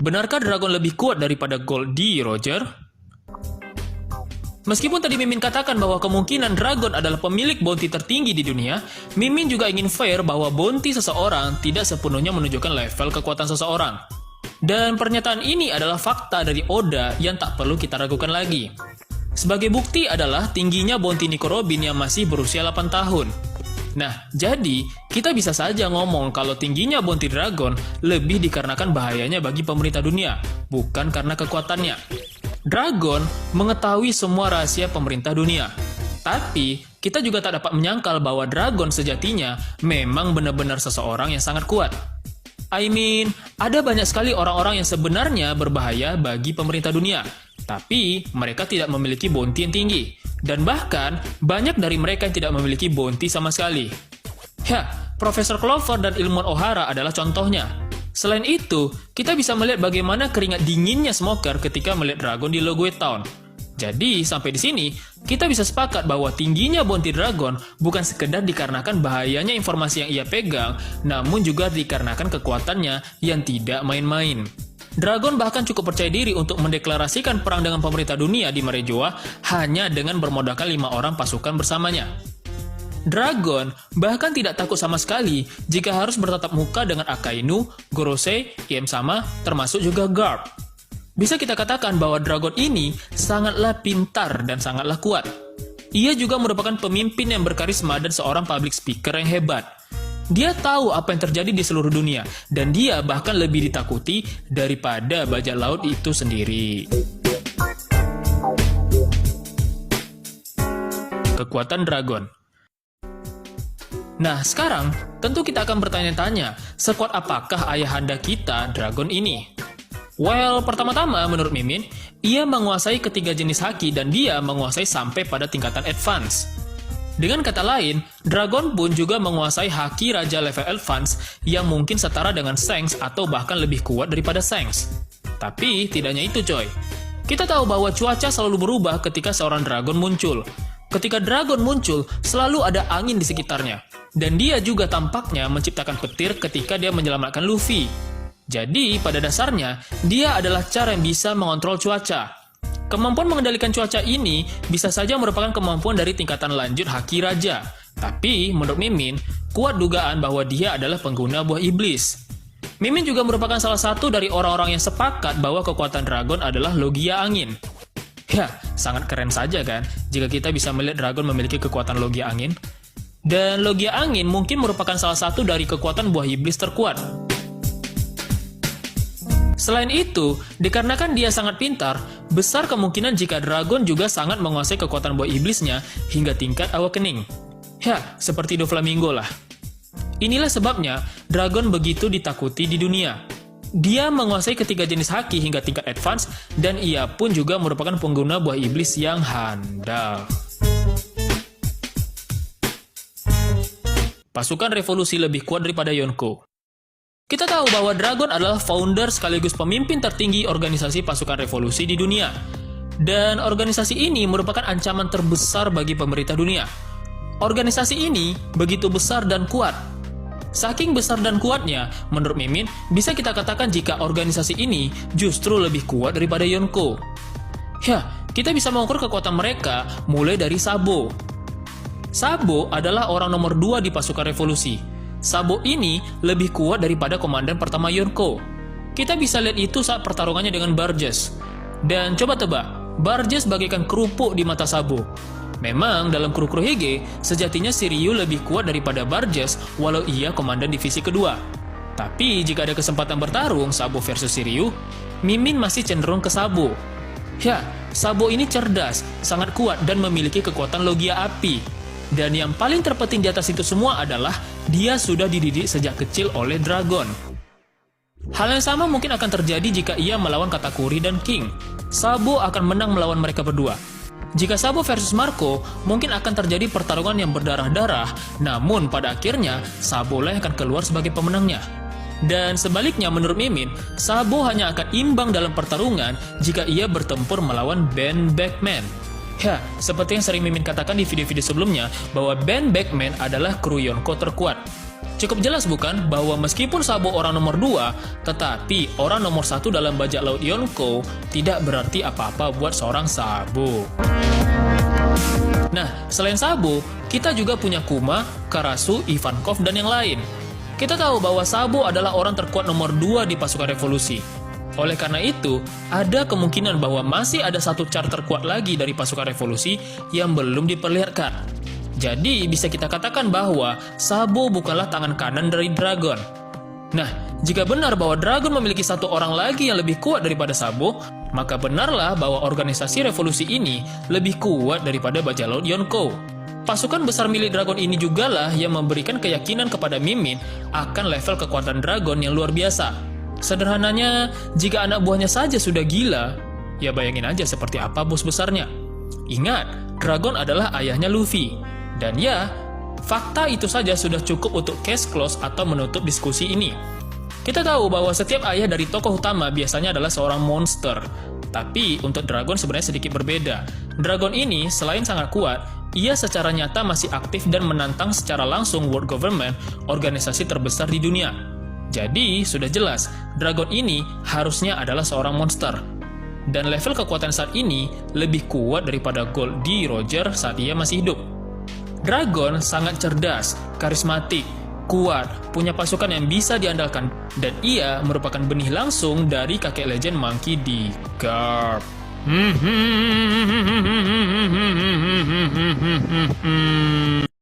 Benarkah Dragon lebih kuat daripada Goldie, Roger? Meskipun tadi Mimin katakan bahwa kemungkinan Dragon adalah pemilik bounty tertinggi di dunia, Mimin juga ingin fair bahwa bounty seseorang tidak sepenuhnya menunjukkan level kekuatan seseorang. Dan pernyataan ini adalah fakta dari Oda yang tak perlu kita ragukan lagi. Sebagai bukti adalah tingginya bounty Nico Robin yang masih berusia 8 tahun. Nah, jadi kita bisa saja ngomong kalau tingginya bounty Dragon lebih dikarenakan bahayanya bagi pemerintah dunia, bukan karena kekuatannya. Dragon mengetahui semua rahasia pemerintah dunia. Tapi, kita juga tak dapat menyangkal bahwa Dragon sejatinya memang benar-benar seseorang yang sangat kuat. Ada banyak sekali orang-orang yang sebenarnya berbahaya bagi pemerintah dunia. Tapi, mereka tidak memiliki bounty yang tinggi. Dan bahkan, banyak dari mereka yang tidak memiliki bounty sama sekali. Ya, Profesor Clover dan Ilmuwan O'Hara adalah contohnya. Selain itu, kita bisa melihat bagaimana keringat dinginnya Smoker ketika melihat Dragon di Logwood Town. Jadi, sampai di sini, kita bisa sepakat bahwa tingginya bounty Dragon bukan sekedar dikarenakan bahayanya informasi yang ia pegang, namun juga dikarenakan kekuatannya yang tidak main-main. Dragon bahkan cukup percaya diri untuk mendeklarasikan perang dengan pemerintah dunia di Marejoa hanya dengan bermodalkan 5 orang pasukan bersamanya. Dragon bahkan tidak takut sama sekali jika harus bertatap muka dengan Akainu, Gorosei, Iem Sama, termasuk juga Garp. Bisa kita katakan bahwa Dragon ini sangatlah pintar dan sangatlah kuat. Ia juga merupakan pemimpin yang berkarisma dan seorang public speaker yang hebat. Dia tahu apa yang terjadi di seluruh dunia, dan dia bahkan lebih ditakuti daripada bajak laut itu sendiri. Kekuatan Dragon. Nah, sekarang tentu kita akan bertanya-tanya, sekuat apakah ayahanda kita, Dragon ini? Well, pertama-tama menurut Mimin, ia menguasai ketiga jenis haki dan dia menguasai sampai pada tingkatan advance. Dengan kata lain, Dragon pun juga menguasai haki raja level advance yang mungkin setara dengan Shanks atau bahkan lebih kuat daripada Shanks. Tapi, tidaknya itu coy. Kita tahu bahwa cuaca selalu berubah ketika seorang Dragon muncul. Ketika Dragon muncul, selalu ada angin di sekitarnya. Dan dia juga tampaknya menciptakan petir ketika dia menyelamatkan Luffy. Jadi, pada dasarnya, dia adalah cara yang bisa mengontrol cuaca. Kemampuan mengendalikan cuaca ini bisa saja merupakan kemampuan dari tingkatan lanjut haki raja. Tapi, menurut Mimin, kuat dugaan bahwa dia adalah pengguna buah iblis. Mimin juga merupakan salah satu dari orang-orang yang sepakat bahwa kekuatan Dragon adalah logia angin. Ya, sangat keren saja kan, jika kita bisa melihat Dragon memiliki kekuatan logia angin. Dan logia angin mungkin merupakan salah satu dari kekuatan buah iblis terkuat. Selain itu, dikarenakan dia sangat pintar, besar kemungkinan jika Dragon juga sangat menguasai kekuatan buah iblisnya hingga tingkat awakening. Ya, seperti Doflamingo lah. Inilah sebabnya Dragon begitu ditakuti di dunia. Dia menguasai ketiga jenis haki hingga tingkat advance, dan ia pun juga merupakan pengguna buah iblis yang handal. Pasukan revolusi lebih kuat daripada Yonko. Kita tahu bahwa Dragon adalah founder sekaligus pemimpin tertinggi organisasi pasukan revolusi di dunia. Dan organisasi ini merupakan ancaman terbesar bagi pemerintah dunia. Organisasi ini begitu besar dan kuat. Saking besar dan kuatnya, menurut Mimin, bisa kita katakan jika organisasi ini justru lebih kuat daripada Yonko. Ya, kita bisa mengukur kekuatan mereka mulai dari Sabo. Sabo adalah orang nomor 2 di pasukan revolusi. Sabo ini lebih kuat daripada komandan pertama Yonko. Kita bisa lihat itu saat pertarungannya dengan Barges. Dan coba tebak, Barges bagaikan kerupuk di mata Sabo. Memang dalam Kurokurohige, sejatinya Shiryu lebih kuat daripada Barges walau ia komandan divisi kedua. Tapi jika ada kesempatan bertarung Sabo versus Shiryu, Mimin masih cenderung ke Sabo. Ya, Sabo ini cerdas, sangat kuat dan memiliki kekuatan logia api. Dan yang paling terpenting di atas itu semua adalah dia sudah dididik sejak kecil oleh Dragon. Hal yang sama mungkin akan terjadi jika ia melawan Katakuri dan King. Sabo akan menang melawan mereka berdua. Jika Sabo versus Marco, mungkin akan terjadi pertarungan yang berdarah-darah, namun pada akhirnya Sabo lah yang akan keluar sebagai pemenangnya. Dan sebaliknya menurut Mimin, Sabo hanya akan imbang dalam pertarungan jika ia bertempur melawan Ben Beckman. Ya, seperti yang sering Mimin katakan di video-video sebelumnya, bahwa Ben Beckman adalah kru Yonko terkuat. Cukup jelas bukan bahwa meskipun Sabo orang nomor 2, tetapi orang nomor 1 dalam bajak laut Yonko tidak berarti apa-apa buat seorang Sabo. Nah, selain Sabo, kita juga punya Kuma, Karasu, Ivankov, dan yang lain. Kita tahu bahwa Sabo adalah orang terkuat nomor 2 di pasukan revolusi. Oleh karena itu, ada kemungkinan bahwa masih ada satu char terkuat lagi dari pasukan revolusi yang belum diperlihatkan. Jadi, bisa kita katakan bahwa Sabo bukanlah tangan kanan dari Dragon. Nah, jika benar bahwa Dragon memiliki satu orang lagi yang lebih kuat daripada Sabo, maka benarlah bahwa organisasi revolusi ini lebih kuat daripada bajak laut Yonko. Pasukan besar milik Dragon ini jugalah yang memberikan keyakinan kepada Mimin akan level kekuatan Dragon yang luar biasa. Sederhananya, jika anak buahnya saja sudah gila, ya bayangin aja seperti apa bos besarnya. Ingat, Dragon adalah ayahnya Luffy. Dan ya, fakta itu saja sudah cukup untuk case close atau menutup diskusi ini. Kita tahu bahwa setiap ayah dari tokoh utama biasanya adalah seorang monster. Tapi untuk Dragon sebenarnya sedikit berbeda. Dragon ini selain sangat kuat, ia secara nyata masih aktif dan menantang secara langsung World Government, organisasi terbesar di dunia. Jadi, sudah jelas, Dragon ini harusnya adalah seorang monster. Dan level kekuatan saat ini lebih kuat daripada Goldie Roger saat ia masih hidup. Dragon sangat cerdas, karismatik, kuat, punya pasukan yang bisa diandalkan, dan ia merupakan benih langsung dari kakek legend Monkey D. Garp.